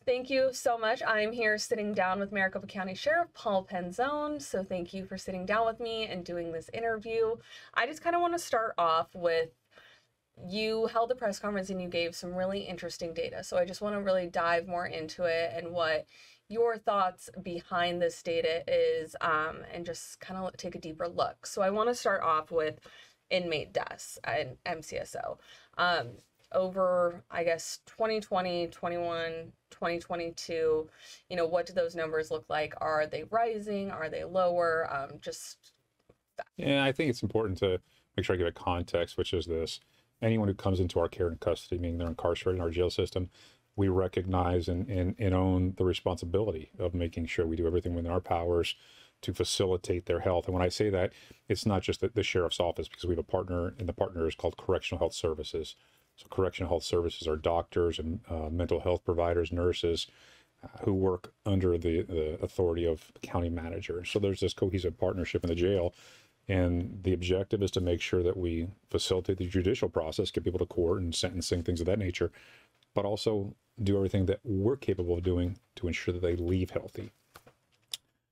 Thank you so much. I'm here sitting down with Maricopa County Sheriff Paul Penzone. So thank you for sitting down with me and doing this interview. I just kind of want to start off with, you held a press conference and you gave some really interesting data. So I just want to really dive more into it and what your thoughts behind this data is, and just kind of take a deeper look. So I want to start off with inmate deaths and MCSO. Over, I guess, 2020, 21, 2022, what do those numbers look like? Are they rising? Are they lower? Yeah, I think it's important to make sure I give it context, which is this. Anyone who comes into our care and custody, meaning they're incarcerated in our jail system, we recognize and own the responsibility of making sure we do everything within our powers to facilitate their health. And when I say that, it's not just the sheriff's office, because we have a partner, and the partner is called Correctional Health Services. So Correctional Health Services are doctors and mental health providers, nurses, who work under the authority of the county manager. So there's this cohesive partnership in the jail. And the objective is to make sure that we facilitate the judicial process, get people to court and sentencing, things of that nature, but also do everything that we're capable of doing to ensure that they leave healthy.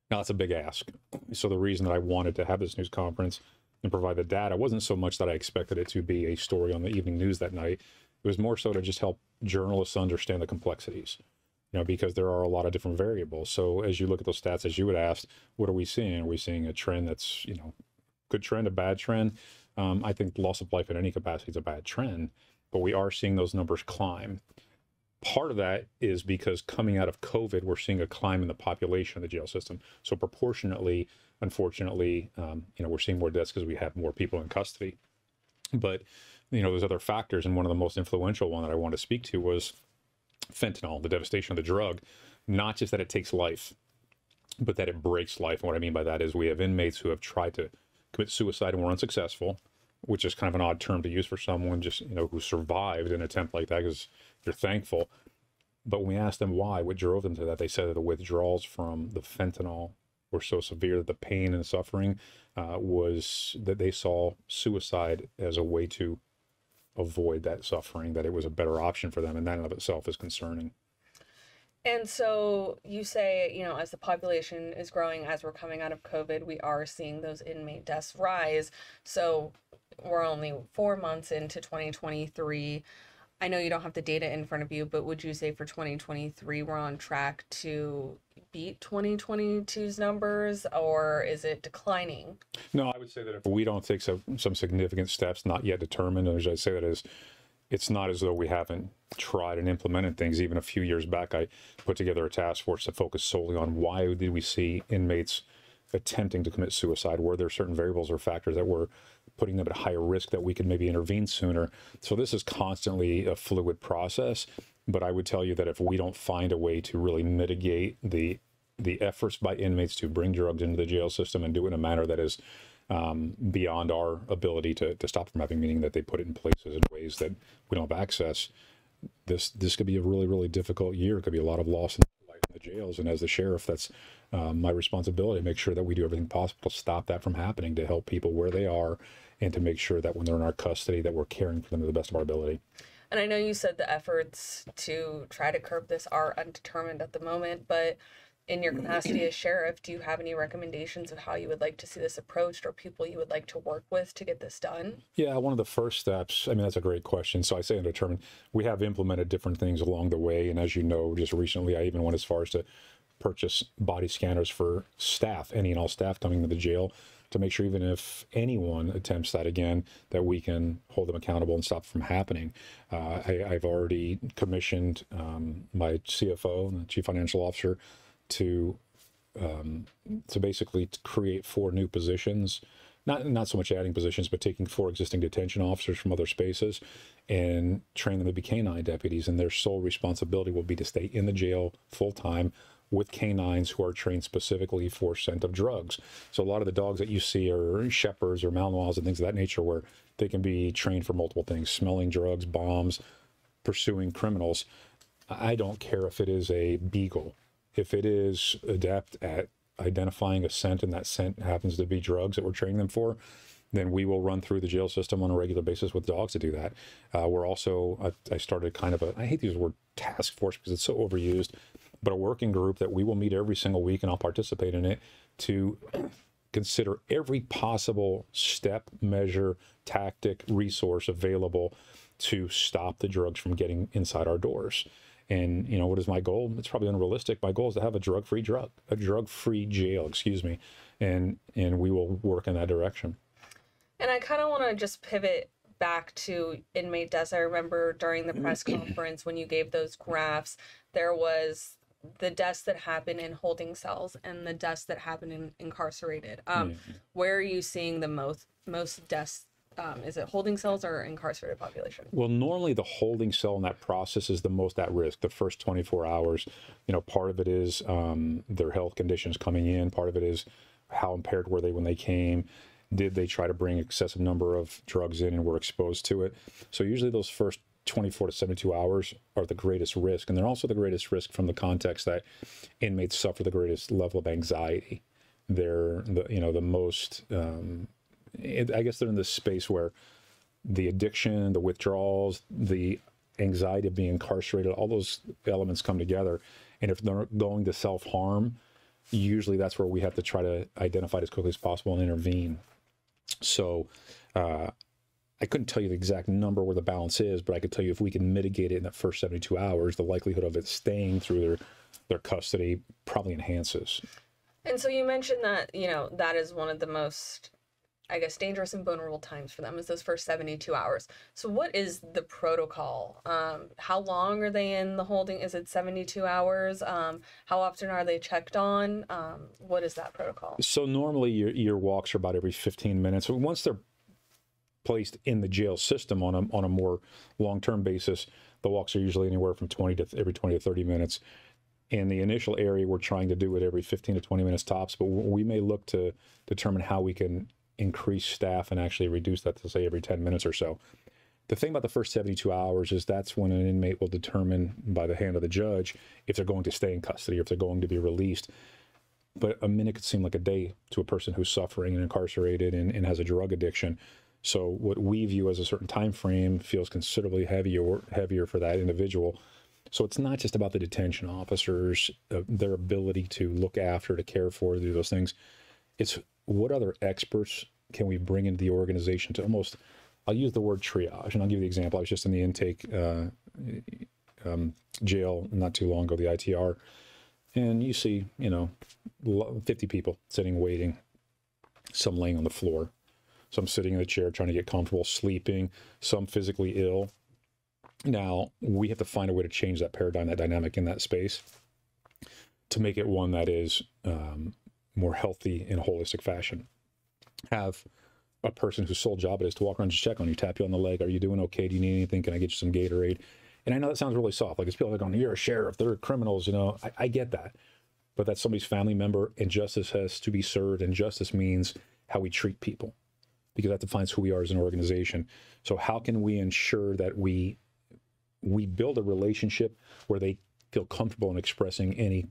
Now, that's a big ask. So the reason that I wanted to have this news conference and provide the data wasn't so much that I expected it to be a story on the evening news that night. It was more so to just help journalists understand the complexities, because there are a lot of different variables. So as you look at those stats, as you would ask, what are we seeing? Are we seeing a trend that's, good trend, a bad trend? I think loss of life in any capacity is a bad trend, but we are seeing those numbers climb. Part of that is because coming out of COVID, we're seeing a climb in the population of the jail system. So proportionately, unfortunately, we're seeing more deaths because we have more people in custody. But, there's other factors, and one of the most influential one that I want to speak to was fentanyl, the devastation of the drug. Not just that it takes life, but that it breaks life. And what I mean by that is we have inmates who have tried to commit suicide and were unsuccessful, which is kind of an odd term to use for someone just, who survived an attempt like that, because you're thankful. But when we asked them why, what drove them to that, they said that the withdrawals from the fentanyl were so severe that the pain and suffering was that they saw suicide as a way to avoid that suffering, that it was a better option for them. And that in of itself is concerning. And so you say, as the population is growing, as we're coming out of COVID, we are seeing those inmate deaths rise. So we're only 4 months into 2023. I know you don't have the data in front of you, but would you say for 2023, we're on track to beat 2022's numbers, or is it declining? No, I would say that if we don't take some significant steps, not yet determined, and as I say that is, it's not as though we haven't tried and implemented things. Even a few years back, I put together a task force to focus solely on why did we see inmates attempting to commit suicide? Were there certain variables or factors that were putting them at a higher risk that we could maybe intervene sooner? So this is constantly a fluid process, but I would tell you that if we don't find a way to really mitigate the efforts by inmates to bring drugs into the jail system and do it in a manner that is beyond our ability to stop from having, meaning that they put it in places in ways that we don't have access, this could be a really, really difficult year. It could be a lot of loss in life in the jails. And as the sheriff, that's my responsibility to make sure that we do everything possible to stop that from happening, to help people where they are, and to make sure that when they're in our custody, that we're caring for them to the best of our ability. And I know you said the efforts to try to curb this are undetermined at the moment, but in your capacity as sheriff, do you have any recommendations of how you would like to see this approached, or people you would like to work with to get this done? Yeah, one of the first steps, that's a great question. So I say undetermined. We have implemented different things along the way. And as you know, just recently, I even went as far as to purchase body scanners for staff, any and all staff coming to the jail, to make sure even if anyone attempts that again, that we can hold them accountable and stop it from happening. I've already commissioned my CFO, the Chief Financial Officer, to basically create 4 new positions, not so much adding positions, but taking 4 existing detention officers from other spaces and train them to be canine deputies. And their sole responsibility will be to stay in the jail full time with canines who are trained specifically for scent of drugs. So a lot of the dogs that you see are shepherds or Malinois and things of that nature, where they can be trained for multiple things: smelling drugs, bombs, pursuing criminals. I don't care if it is a beagle. If it is adept at identifying a scent and that scent happens to be drugs that we're training them for, then we will run through the jail system on a regular basis with dogs to do that. We're also, I started kind of I hate to use the word task force because it's so overused, but a working group that we will meet every single week, and I'll participate in it, to consider every possible step, measure, tactic, resource available to stop the drugs from getting inside our doors. And, you know, what is my goal? It's probably unrealistic. My goal is to have a drug-free jail, excuse me. And we will work in that direction. And I kind of want to just pivot back to inmate deaths. I remember during the press conference when you gave those graphs, there was the deaths that happen in holding cells and the deaths that happen in incarcerated. Where are you seeing the most deaths? Is it holding cells or incarcerated population? Well, normally the holding cell in that process is the most at risk, the first 24 hours. You know, part of it is their health conditions coming in. Part of it is how impaired were they when they came. Did they try to bring excessive number of drugs in and were exposed to it? So usually those first 24 to 72 hours are the greatest risk. And they're also the greatest risk from the context that inmates suffer the greatest level of anxiety. They're the most, I guess they're in this space where the addiction, the withdrawals, the anxiety of being incarcerated, all those elements come together. And if they're going to self-harm, usually that's where we have to try to identify it as quickly as possible and intervene. So I couldn't tell you the exact number where the balance is, but I could tell you if we can mitigate it in that first 72 hours, the likelihood of it staying through their custody probably enhances. And so you mentioned that, you know, that is one of the most, I guess, dangerous and vulnerable times for them is those first 72 hours. So what is the protocol? How long are they in the holding? Is it 72 hours? How often are they checked on? What is that protocol? So normally your walks are about every 15 minutes. Once they're placed in the jail system on a more long-term basis, the walks are usually anywhere from every 20 to 30 minutes. In the initial area, we're trying to do it every 15 to 20 minutes tops, but we may look to determine how we can increase staff and actually reduce that to, say, every 10 minutes or so. The thing about the first 72 hours is that's when an inmate will determine by the hand of the judge if they're going to stay in custody or if they're going to be released. But a minute could seem like a day to a person who's suffering and incarcerated and has a drug addiction. So what we view as a certain time frame feels considerably heavier for that individual. So it's not just about the detention officers, their ability to look after, to care for, to do those things. It's what other experts can we bring into the organization to almost, I'll use the word triage, and I'll give you the example. I was just in the intake jail not too long ago, the ITR, and you see, 50 people sitting, waiting, some laying on the floor, some sitting in a chair trying to get comfortable, sleeping, some physically ill. Now, we have to find a way to change that paradigm, that dynamic in that space to make it one that is more healthy in a holistic fashion. Have a person whose sole job it is to walk around and just check on you, tap you on the leg. Are you doing okay? Do you need anything? Can I get you some Gatorade? And I know that sounds really soft. Like it's people that are going, you're a sheriff, they're criminals, I get that. But that's somebody's family member, and justice has to be served, and justice means how we treat people, because that defines who we are as an organization. So how can we ensure that we build a relationship where they feel comfortable in expressing any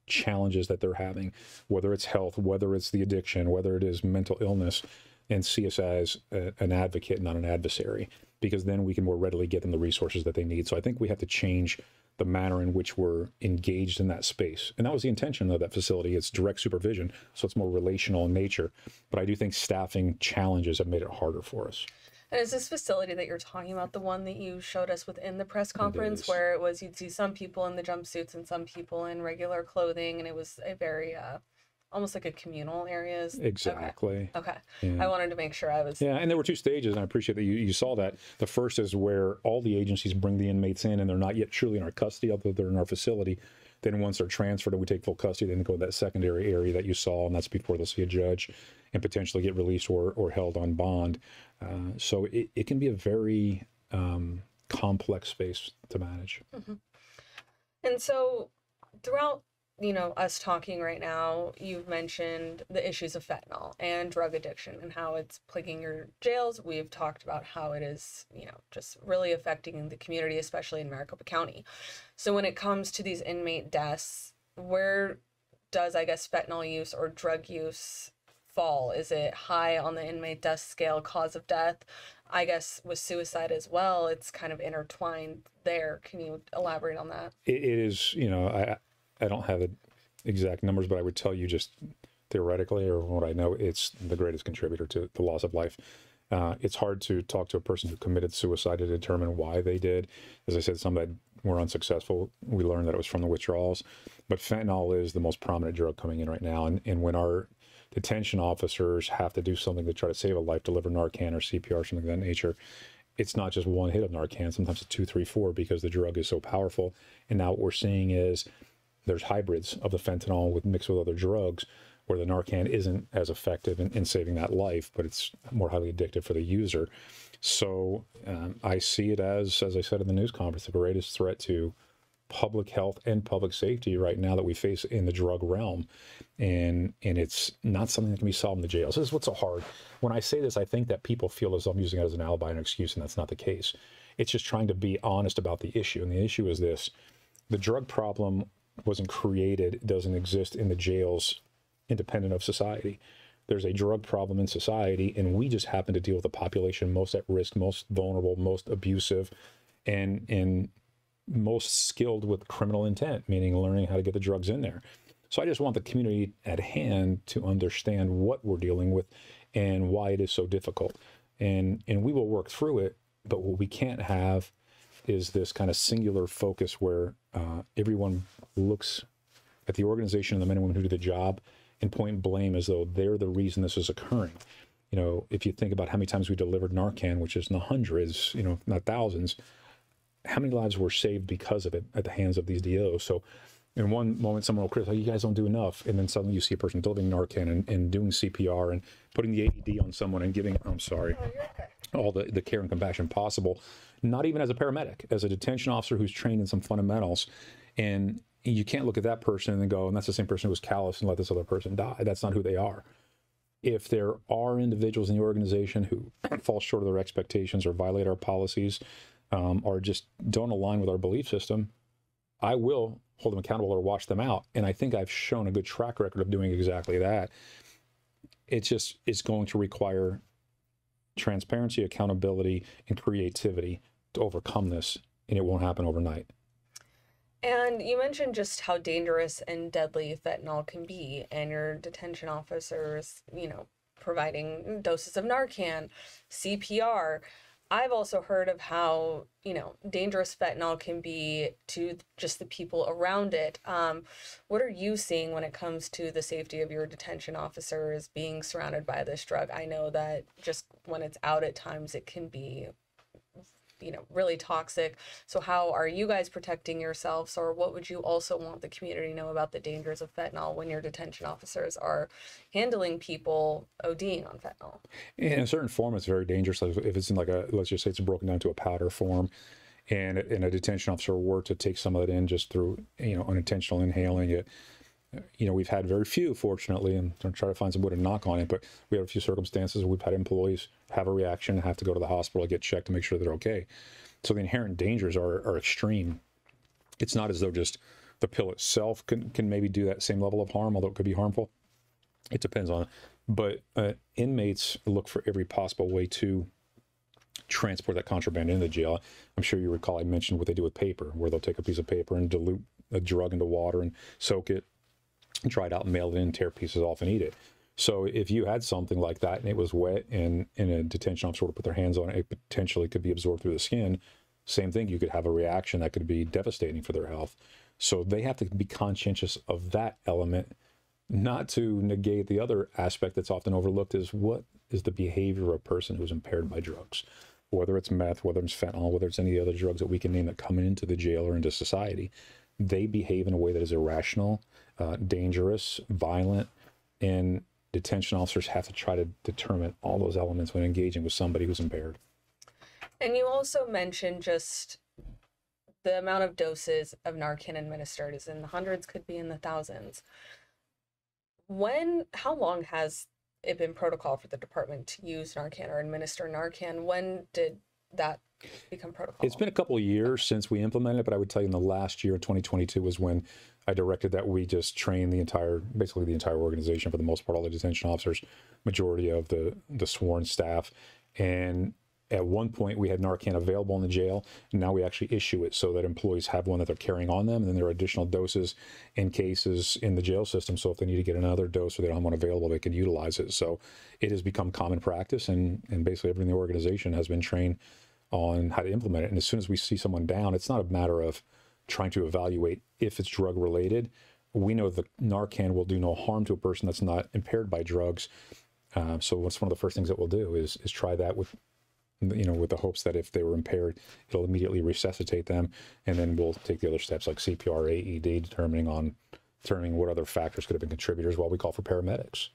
challenges that they're having, whether it's health, whether it's the addiction, whether it is mental illness, and see us as an advocate, not an adversary, because then we can more readily get them the resources that they need. So I think we have to change the manner in which we're engaged in that space. And that was the intention of that facility. It's direct supervision, so it's more relational in nature. But I do think staffing challenges have made it harder for us. And is this facility that you're talking about the one that you showed us within the press conference, where it was, you'd see some people in the jumpsuits and some people in regular clothing, and it was a very, almost like a communal areas? Exactly. Okay. Yeah. I wanted to make sure I was... Yeah, and there were two stages, and I appreciate that you saw that. The first is where all the agencies bring the inmates in, and they're not yet truly in our custody, although they're in our facility. Then once they're transferred and we take full custody, then they go to that secondary area that you saw, and that's before they'll see a judge and potentially get released or held on bond. So it can be a very complex space to manage. Mm-hmm. And so throughout, us talking right now, you've mentioned the issues of fentanyl and drug addiction and how it's plaguing your jails. We've talked about how it is, just really affecting the community, especially in Maricopa County. So when it comes to these inmate deaths, where does, I guess, fentanyl use or drug use fall? Is it high on the inmate death scale, cause of death? I guess with suicide as well, it's kind of intertwined there. Can you elaborate on that? It is, you know, I don't have the exact numbers, but I would tell you just theoretically, or what I know, it's the greatest contributor to the loss of life. It's hard to talk to a person who committed suicide to determine why they did. As I said, some that were unsuccessful, we learned that it was from the withdrawals. But fentanyl is the most prominent drug coming in right now. And when our detention officers have to do something to try to save a life, deliver Narcan or CPR, something of that nature, it's not just one hit of Narcan. Sometimes it's 2, 3, 4, because the drug is so powerful. And now what we're seeing is there's hybrids of the fentanyl with mixed with other drugs, where the Narcan isn't as effective in saving that life, but it's more highly addictive for the user. So I see it as I said in the news conference, the greatest threat to public health and public safety right now that we face in the drug realm. And it's not something that can be solved in the jails. This is what's so hard. When I say this, I think that people feel as though I'm using it as an alibi and an excuse, and that's not the case. It's just trying to be honest about the issue. And the issue is this: the drug problem wasn't created, doesn't exist in the jails independent of society. There's a drug problem in society, and we just happen to deal with the population most at risk, most vulnerable, most abusive, and most skilled with criminal intent, meaning learning how to get the drugs in there. So I just want the community at hand to understand what we're dealing with and why it is so difficult. And we will work through it, but what we can't have is this kind of singular focus where everyone looks at the organization and the men and women who do the job and point blame as though they're the reason this is occurring. You know, if you think about how many times we delivered Narcan, which is in the hundreds, you know, not thousands, how many lives were saved because of it at the hands of these DOs? So in one moment, someone will criticize, you guys don't do enough. And then suddenly you see a person delivering Narcan and doing CPR and putting the AED on someone and giving, all the care and compassion possible, not even as a paramedic, as a detention officer who's trained in some fundamentals. And you can't look at that person and then go, and that's the same person who was callous and let this other person die. That's not who they are. If there are individuals in the organization who fall short of their expectations or violate our policies, or just don't align with our belief system, I will hold them accountable or wash them out. And I think I've shown a good track record of doing exactly that. It's going to require transparency, accountability, and creativity to overcome this, and it won't happen overnight. And you mentioned just how dangerous and deadly fentanyl can be, and your detention officers, you know, providing doses of Narcan, CPR. I've also heard of how, you know, dangerous fentanyl can be to just the people around it. What are you seeing when it comes to the safety of your detention officers being surrounded by this drug? I know that just when it's out at times, it can be, you know, really toxic. So how are you guys protecting yourselves, or what would you also want the community to know about the dangers of fentanyl when your detention officers are handling people ODing on fentanyl? In a certain form, it's very dangerous. If it's in like let's just say it's broken down to a powder form, and a detention officer were to take some of it in just through, you know, unintentional inhaling it. You know, we've had very few, fortunately, and I'm trying to find some way to knock on it, but we have a few circumstances where we've had employees have a reaction, have to go to the hospital, get checked to make sure they're okay. So the inherent dangers are extreme. It's not as though just the pill itself can maybe do that same level of harm, although it could be harmful. It depends on it. But inmates look for every possible way to transport that contraband into the jail. I'm sure you recall I mentioned what they do with paper, where they'll take a piece of paper and dilute a drug into water and soak it, dry it out, and mail it in, tear pieces off, and eat it. So if you had something like that and it was wet and a detention officer would put their hands on it, it potentially could be absorbed through the skin. Same thing, you could have a reaction that could be devastating for their health. So they have to be conscientious of that element, not to negate the other aspect that's often overlooked, is what is the behavior of a person who's impaired by drugs, whether it's meth, whether it's fentanyl, whether it's any other drugs that we can name that come into the jail or into society. They behave in a way that is irrational, dangerous, violent, and detention officers have to try to determine all those elements when engaging with somebody who's impaired. And you also mentioned just the amount of doses of Narcan administered is in the hundreds, could be in the thousands. How long has it been protocol for the department to use Narcan or administer Narcan? When did that become protocol? It's been a couple of years since we implemented it, but I would tell you in the last year, 2022, was when I directed that we just train basically the entire organization, for the most part, all the detention officers, majority of the sworn staff. And at one point, we had Narcan available in the jail, and now we actually issue it so that employees have one that they're carrying on them, and then there are additional doses in cases in the jail system. So if they need to get another dose or they don't have one available, they can utilize it. So it has become common practice, and basically everyone in the organization has been trained on how to implement it. And as soon as we see someone down, it's not a matter of trying to evaluate if it's drug related. We know the Narcan will do no harm to a person that's not impaired by drugs. So what's one of the first things that we'll do is try that with the hopes that if they were impaired, it'll immediately resuscitate them. And then we'll take the other steps like CPR, AED, determining what other factors could have been contributors while we call for paramedics.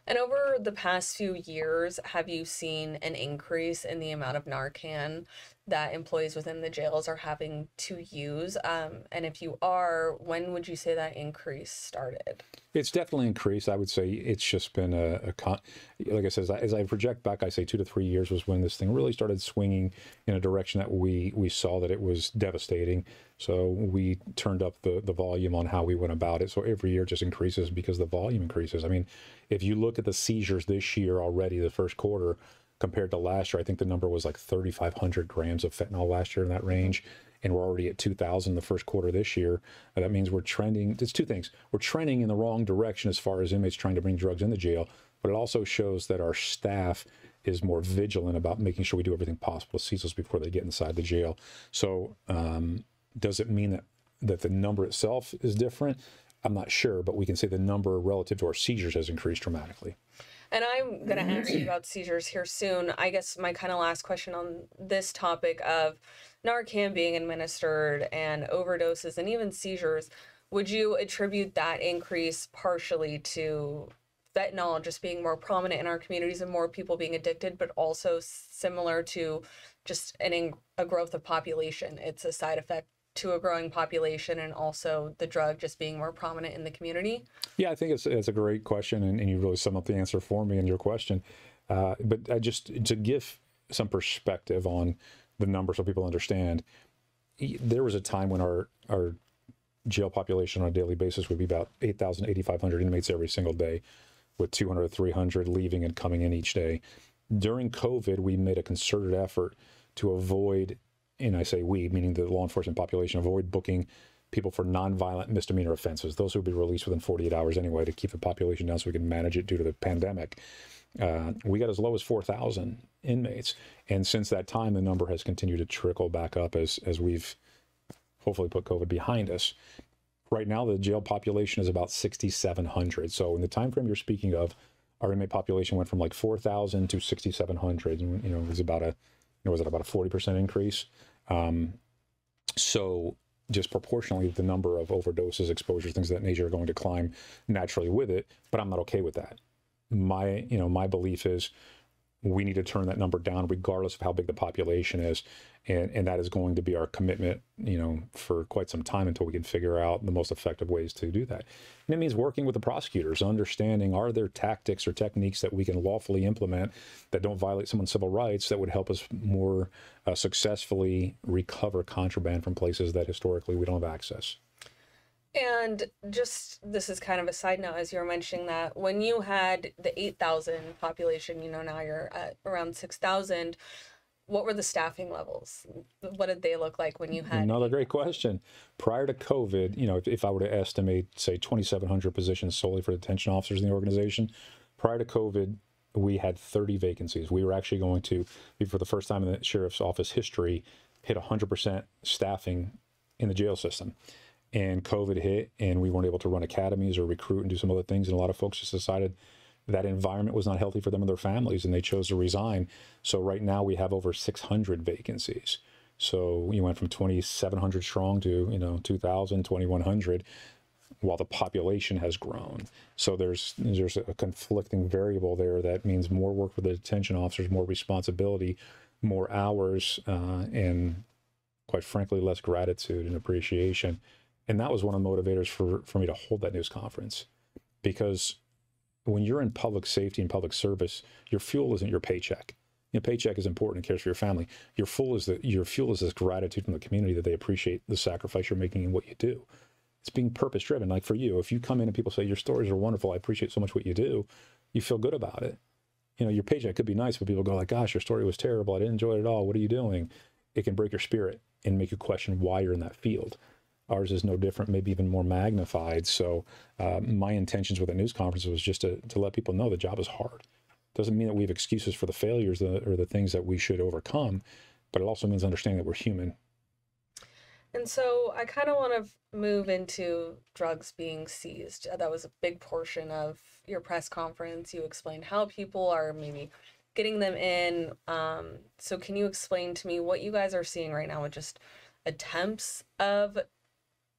And over the past few years, have you seen an increase in the amount of Narcan that employees within the jails are having to use? And if you are, when would you say that increase started? It's definitely increased. I would say it's just been like I said, as I project back, I say 2 to 3 years was when this thing really started swinging in a direction that we saw that it was devastating. So we turned up the volume on how we went about it. So every year it just increases because the volume increases. I mean, if you look at the seizures this year already, the first quarter, compared to last year, I think the number was like 3,500 grams of fentanyl last year in that range. And we're already at 2,000 the first quarter this year. That means we're trending. It's two things. We're trending in the wrong direction as far as inmates trying to bring drugs into jail, but it also shows that our staff is more vigilant about making sure we do everything possible to seize those before they get inside the jail. So does it mean that the number itself is different? I'm not sure, but we can say the number relative to our seizures has increased dramatically. And I'm going to ask you about seizures here soon. I guess my kind of last question on this topic of Narcan being administered and overdoses and even seizures, would you attribute that increase partially to fentanyl just being more prominent in our communities and more people being addicted, but also similar to just a growth of population? It's a side effect to a growing population, and also the drug just being more prominent in the community? Yeah, I think it's a great question, and you really sum up the answer for me in your question. But to give some perspective on the number so people understand, there was a time when our jail population on a daily basis would be about 8,000, 8,500 inmates every single day, with 200 to 300 leaving and coming in each day. During COVID, we made a concerted effort to avoid, and I say we, meaning the law enforcement population, avoid booking people for nonviolent misdemeanor offenses. Those would be released within 48 hours anyway to keep the population down so we can manage it due to the pandemic. We got as low as 4,000 inmates. And since that time, the number has continued to trickle back up as we've hopefully put COVID behind us. Right now, the jail population is about 6,700. So in the time frame you're speaking of, our inmate population went from like 4,000 to 6,700. And, it was about a 40% increase. So just proportionally, the number of overdoses, exposures, things of that nature are going to climb naturally with it, but I'm not okay with that. My belief is we need to turn that number down regardless of how big the population is. And that is going to be our commitment, for quite some time until we can figure out the most effective ways to do that. And it means working with the prosecutors, understanding, are there tactics or techniques that we can lawfully implement that don't violate someone's civil rights that would help us more successfully recover contraband from places that historically we don't have access. And just, this is kind of a side note, as you were mentioning that when you had the 8,000 population, now you're at around 6,000, what were the staffing levels? What did they look like when you had? Another great question. Prior to COVID, if I were to estimate, say, 2,700 positions solely for detention officers in the organization, prior to COVID, we had 30 vacancies. We were actually going to, for the first time in the sheriff's office history, hit 100% staffing in the jail system. And COVID hit, and we weren't able to run academies or recruit and do some other things. And a lot of folks just decided that environment was not healthy for them and their families, and they chose to resign. So right now we have over 600 vacancies. So we went from 2,700 strong to 2,000, 2,100, while the population has grown. So there's a conflicting variable there that means more work for the detention officers, more responsibility, more hours, and quite frankly, less gratitude and appreciation. And that was one of the motivators for me to hold that news conference, because when you're in public safety and public service, your fuel isn't your paycheck. Your paycheck is important and cares for your family. Your fuel is this gratitude from the community that they appreciate the sacrifice you're making in what you do. It's being purpose driven. Like for you, if you come in and people say your stories are wonderful, I appreciate so much what you do, you feel good about it. You know, your paycheck could be nice, but people go like, gosh, your story was terrible. I didn't enjoy it at all. What are you doing? It can break your spirit and make you question why you're in that field. Ours is no different, maybe even more magnified. So my intentions with the news conference was just to let people know the job is hard. Doesn't mean that we have excuses for the failures or the things that we should overcome, but it also means understanding that we're human. And so I kind of want to move into drugs being seized. That was a big portion of your press conference. You explained how people are maybe getting them in. So can you explain to me what you guys are seeing right now with just attempts of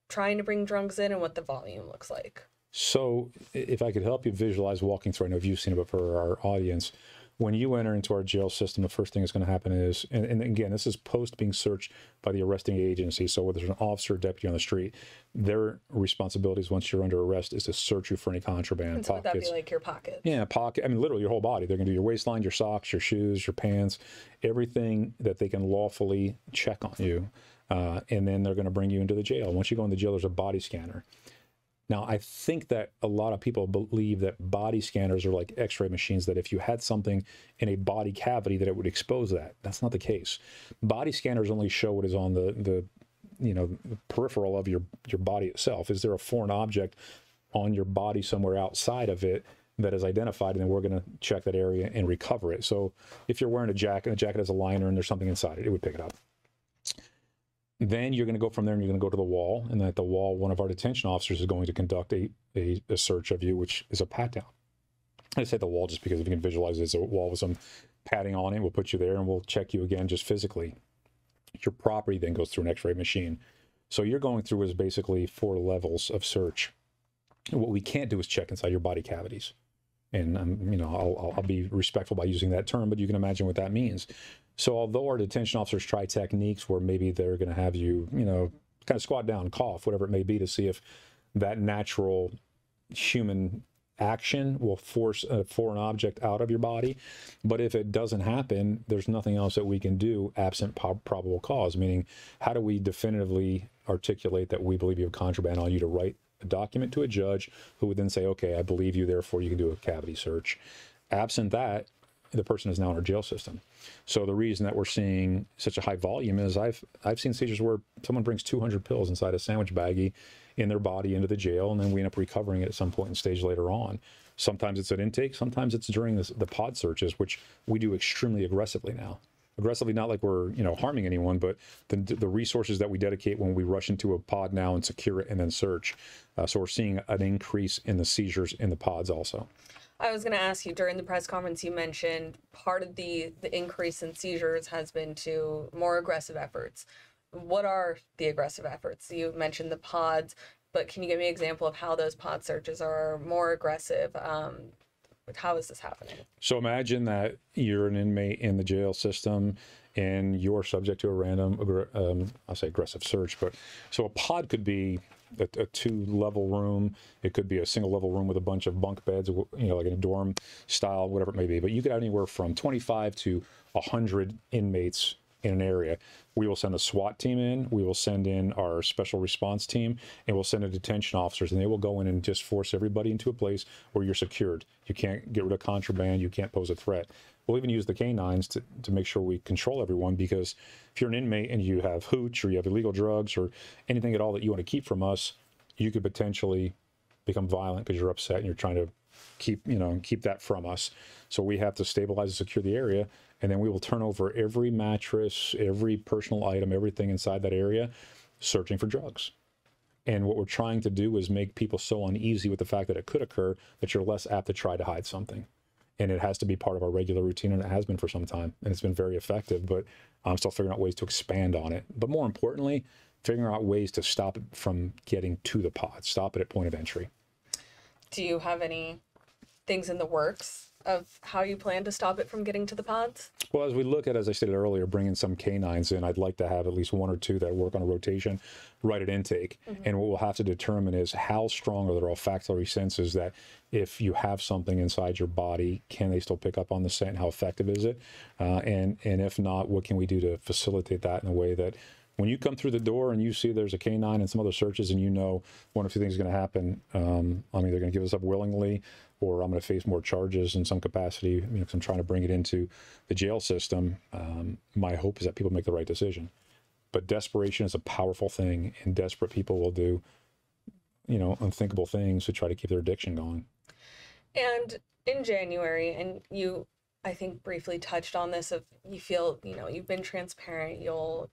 trying to bring drugs in and what the volume looks like? So if I could help you visualize walking through, I know you've seen it, but for our audience, when you enter into our jail system, the first thing that's going to happen is, and again, this is post being searched by the arresting agency. So whether there's an officer or deputy on the street, their responsibilities once you're under arrest is to search you for any contraband. And so would that be like your pockets? Yeah, pocket. I mean, literally your whole body. They're going to do your waistline, your socks, your shoes, your pants, everything that they can lawfully check on you. And then they're going to bring you into the jail. Once you go in the jail, there's a body scanner. Now, I think that a lot of people believe that body scanners are like x-ray machines, that if you had something in a body cavity that it would expose that. That's not the case. Body scanners only show what is on the peripheral of your body itself. Is there a foreign object on your body somewhere outside of it that is identified, and then we're going to check that area and recover it. So if you're wearing a jacket, and the jacket has a liner and there's something inside it, it would pick it up. Then you're going to go from there and you're going to go to the wall. And at the wall, one of our detention officers is going to conduct a search of you, which is a pat down. I say the wall just because if you can visualize it as a wall with some padding on it, we'll put you there and we'll check you again just physically. Your property then goes through an x-ray machine. So you're going through is basically 4 levels of search. And what we can't do is check inside your body cavities. And I'll be respectful by using that term, but you can imagine what that means. So although our detention officers try techniques where maybe they're going to have you, kind of squat down, cough, whatever it may be, to see if that natural human action will force a foreign object out of your body. But if it doesn't happen, there's nothing else that we can do absent probable cause, meaning how do we definitively articulate that we believe you have contraband on you to write a document to a judge who would then say, okay, I believe you, therefore you can do a cavity search. Absent that, the person is now in our jail system. So the reason that we're seeing such a high volume is I've seen seizures where someone brings 200 pills inside a sandwich baggie in their body into the jail, and then we end up recovering it at some point in stage later on. Sometimes it's at intake, sometimes it's during the pod searches, which we do extremely aggressively now. Aggressively, not like we're harming anyone, but the resources that we dedicate when we rush into a pod now and secure it and then search. So we're seeing an increase in the seizures in the pods also. I was going to ask you, during the press conference, you mentioned part of the increase in seizures has been to more aggressive efforts. What are the aggressive efforts? You mentioned the pods, but can you give me an example of how those pod searches are more aggressive? How is this happening? So imagine that you're an inmate in the jail system and you're subject to a random, I'll say aggressive search, but so a pod could be a 2-level room. It could be a single-level room with a bunch of bunk beds, like in a dorm style, whatever it may be. But you could have anywhere from 25 to 100 inmates in an area. We will send a SWAT team in, we will send in our special response team, and we'll send in detention officers, and they will go in and just force everybody into a place where you're secured. You can't get rid of contraband, you can't pose a threat. We'll even use the canines to make sure we control everyone, because if you're an inmate and you have hooch or you have illegal drugs or anything at all that you want to keep from us, you could potentially become violent because you're upset and you're trying to keep that from us. So we have to stabilize and secure the area, and then we will turn over every mattress, every personal item, everything inside that area, searching for drugs. And what we're trying to do is make people so uneasy with the fact that it could occur that you're less apt to try to hide something. And it has to be part of our regular routine, and it has been for some time, and it's been very effective, but I'm still figuring out ways to expand on it. But more importantly, figuring out ways to stop it from getting to the pod, stop it at point of entry. Do you have any things in the works of how you plan to stop it from getting to the pods? Well, as we look at, as I stated earlier, bringing some canines in, I'd like to have at least 1 or 2 that work on a rotation right at intake. Mm-hmm. And what we'll have to determine is how strong are their olfactory senses that if you have something inside your body, can they still pick up on the scent? How effective is it? And if not, what can we do to facilitate that in a way that when you come through the door and you see there's a canine and some other searches, and you know one of two things is going to happen. I'm either going to give this up willingly, or I'm going to face more charges in some capacity, because I'm trying to bring it into the jail system. My hope is that people make the right decision. But desperation is a powerful thing, and desperate people will do, unthinkable things to try to keep their addiction going. And in January, and you, I think, briefly touched on this, of you feel, you've been transparent, you'll,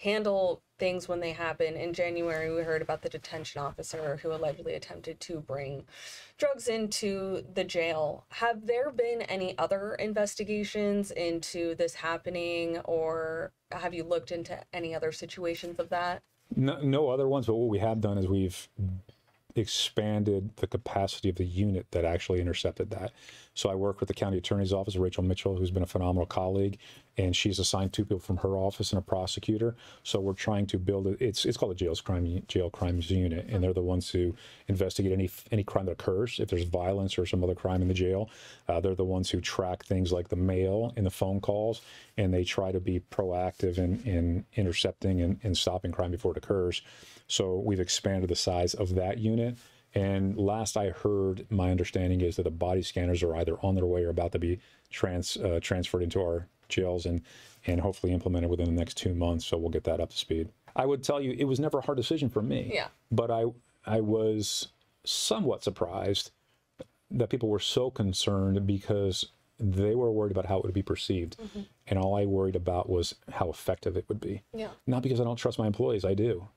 handle things when they happen. In January, we heard about the detention officer who allegedly attempted to bring drugs into the jail. Have there been any other investigations into this happening, or have you looked into any other situations of that? No other ones, but what we have done is we've expanded the capacity of the unit that actually intercepted that. So I work with the county attorney's office, Rachel Mitchell, who's been a phenomenal colleague, and she's assigned 2 people from her office and a prosecutor. So we're trying to build it's called a jail crimes unit, and they're the ones who investigate any crime that occurs. If there's violence or some other crime in the jail, they're the ones who track things like the mail and the phone calls, and they try to be proactive in intercepting and stopping crime before it occurs. So we've expanded the size of that unit. And last I heard, my understanding is that the body scanners are either on their way or about to be transferred into our jails and hopefully implemented within the next 2 months. So we'll get that up to speed. I would tell you, it was never a hard decision for me. Yeah. But I was somewhat surprised that people were so concerned, because they were worried about how it would be perceived. Mm-hmm. And all I worried about was how effective it would be. Yeah. Not because I don't trust my employees, I do.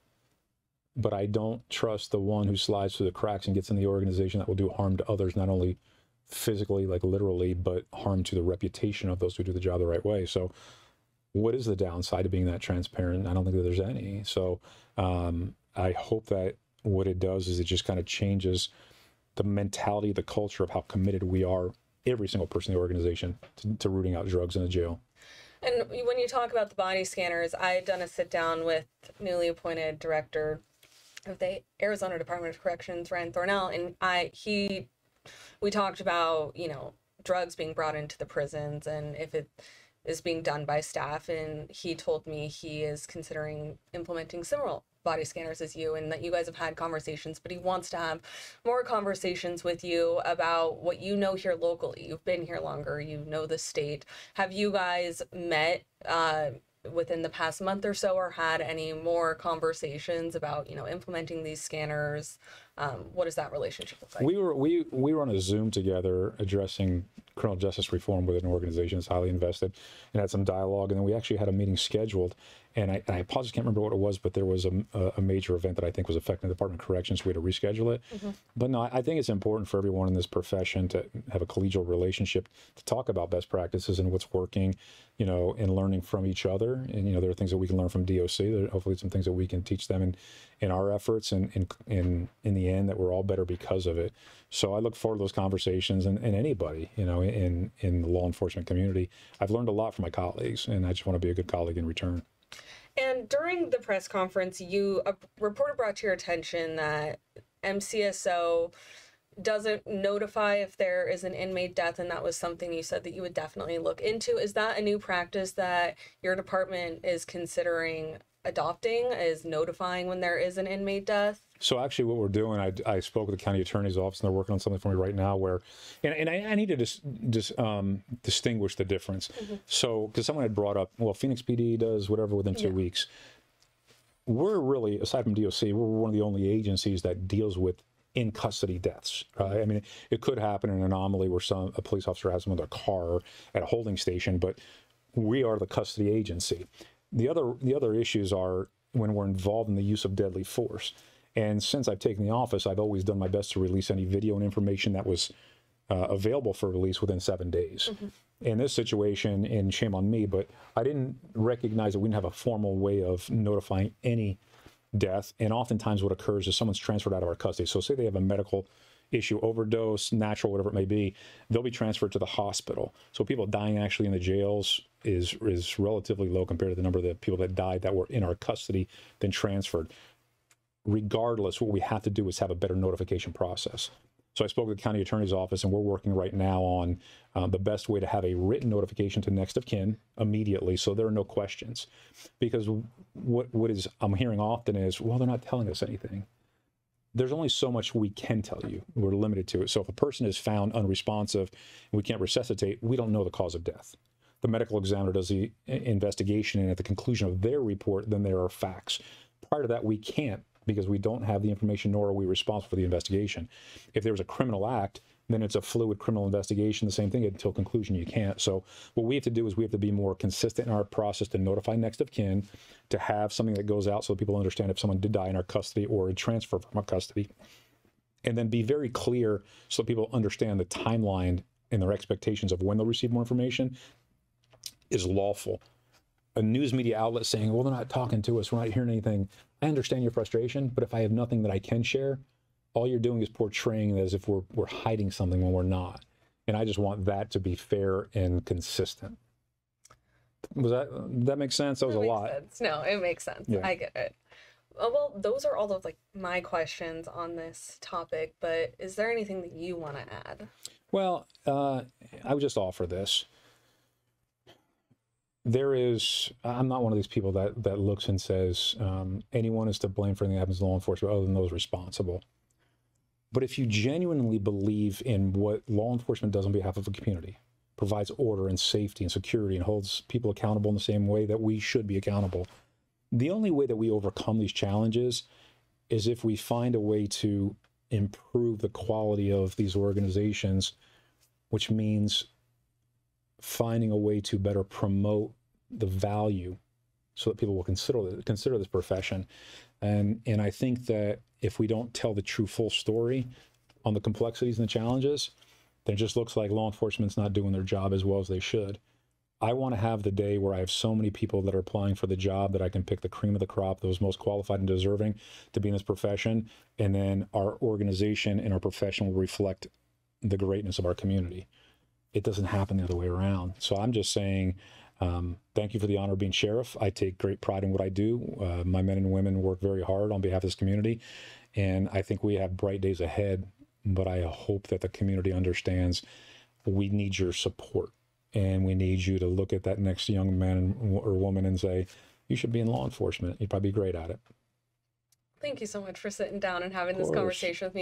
But I don't trust the one who slides through the cracks and gets in the organization that will do harm to others, not only physically, like literally, but harm to the reputation of those who do the job the right way. So what is the downside to being that transparent? I don't think that there's any. So I hope that what it does is it just kind of changes the mentality, the culture of how committed we are, every single person in the organization, to rooting out drugs in the jail. And when you talk about the body scanners, I had done a sit down with newly appointed director of the Arizona Department of Corrections, Ryan Thornell, and we talked about, drugs being brought into the prisons and if it is being done by staff, and he told me he is considering implementing similar body scanners as you, and that you guys have had conversations, but he wants to have more conversations with you about what you know here locally. You've been here longer, you know the state. Have you guys met within the past month or so, or had any more conversations about, implementing these scanners? What does that relationship look like? We were on a Zoom together addressing criminal justice reform with an organization that's highly invested, and had some dialogue. And then we actually had a meeting scheduled, and I apologize, can't remember what it was, but there was a major event that I think was affecting the Department of Corrections, so we had to reschedule it. Mm-hmm. But no, I think it's important for everyone in this profession to have a collegial relationship, to talk about best practices and what's working, and learning from each other. And, there are things that we can learn from DOC. There are hopefully some things that we can teach them in our efforts, and in the end, that we're all better because of it. So I look forward to those conversations, and anybody, in the law enforcement community. I've learned a lot from my colleagues, and I just want to be a good colleague in return. And during the press conference, a reporter brought to your attention that MCSO doesn't notify if there is an inmate death, and that was something you said that you would definitely look into. Is that a new practice that your department is considering adopting, is notifying when there is an inmate death? So actually what we're doing, I spoke with the county attorney's office, and they're working on something for me right now where, and I need to distinguish the difference. Mm-hmm. So, because someone had brought up, well, Phoenix PD does whatever within 2 weeks. We're really, aside from DOC, we're one of the only agencies that deals with in-custody deaths, right? I mean, it could happen, an anomaly where a police officer has them in their car at a holding station, but we are the custody agency. The other issues are when we're involved in the use of deadly force. And since I've taken the office, I've always done my best to release any video and information that was available for release within 7 days. Mm-hmm. In this situation, and shame on me, but I didn't recognize that we didn't have a formal way of notifying any death. And oftentimes what occurs is someone's transferred out of our custody. So say they have a medical issue, overdose, natural, whatever it may be, they'll be transferred to the hospital. So people dying actually in the jails is relatively low compared to the number of the people that died that were in our custody then transferred. Regardless, what we have to do is have a better notification process. So I spoke to the county attorney's office, and we're working right now on the best way to have a written notification to next of kin immediately, so there are no questions. Because what is I'm hearing often is, well, they're not telling us anything. There's only so much we can tell you. We're limited to it. So if a person is found unresponsive and we can't resuscitate, we don't know the cause of death. The medical examiner does the investigation, and at the conclusion of their report, then there are facts. Prior to that, we can't, because we don't have the information, nor are we responsible for the investigation. If there was a criminal act, then it's a fluid criminal investigation. The same thing, until conclusion, you can't. So what we have to do is we have to be more consistent in our process to notify next of kin, to have something that goes out so that people understand if someone did die in our custody or a transfer from our custody, and then be very clear so that people understand the timeline and their expectations of when they'll receive more information is lawful. A news media outlet saying, well, they're not talking to us, we're not hearing anything. I understand your frustration, but if I have nothing that I can share, all you're doing is portraying it as if we're hiding something when we're not. And I just want that to be fair and consistent. That make sense? That was a lot. Sense. No, it makes sense. Yeah. I get it. Well, those are all of my questions on this topic, but is there anything that you want to add? Well, I would just offer this. I'm not one of these people that looks and says anyone is to blame for anything that happens to law enforcement other than those responsible. But if you genuinely believe in what law enforcement does on behalf of a community, provides order and safety and security and holds people accountable in the same way that we should be accountable, the only way that we overcome these challenges is if we find a way to improve the quality of these organizations, which means finding a way to better promote the value so that people will consider this profession. And I think that if we don't tell the true full story on the complexities and the challenges, then it just looks like law enforcement's not doing their job as well as they should. I want to have the day where I have so many people that are applying for the job that I can pick the cream of the crop, those most qualified and deserving to be in this profession, and then our organization and our profession will reflect the greatness of our community. It doesn't happen the other way around. So I'm just saying, thank you for the honor of being sheriff. I take great pride in what I do. My men and women work very hard on behalf of this community, and I think we have bright days ahead, but I hope that the community understands we need your support, and we need you to look at that next young man or woman and say, you should be in law enforcement. You'd probably be great at it. Thank you so much for sitting down and having this conversation with me.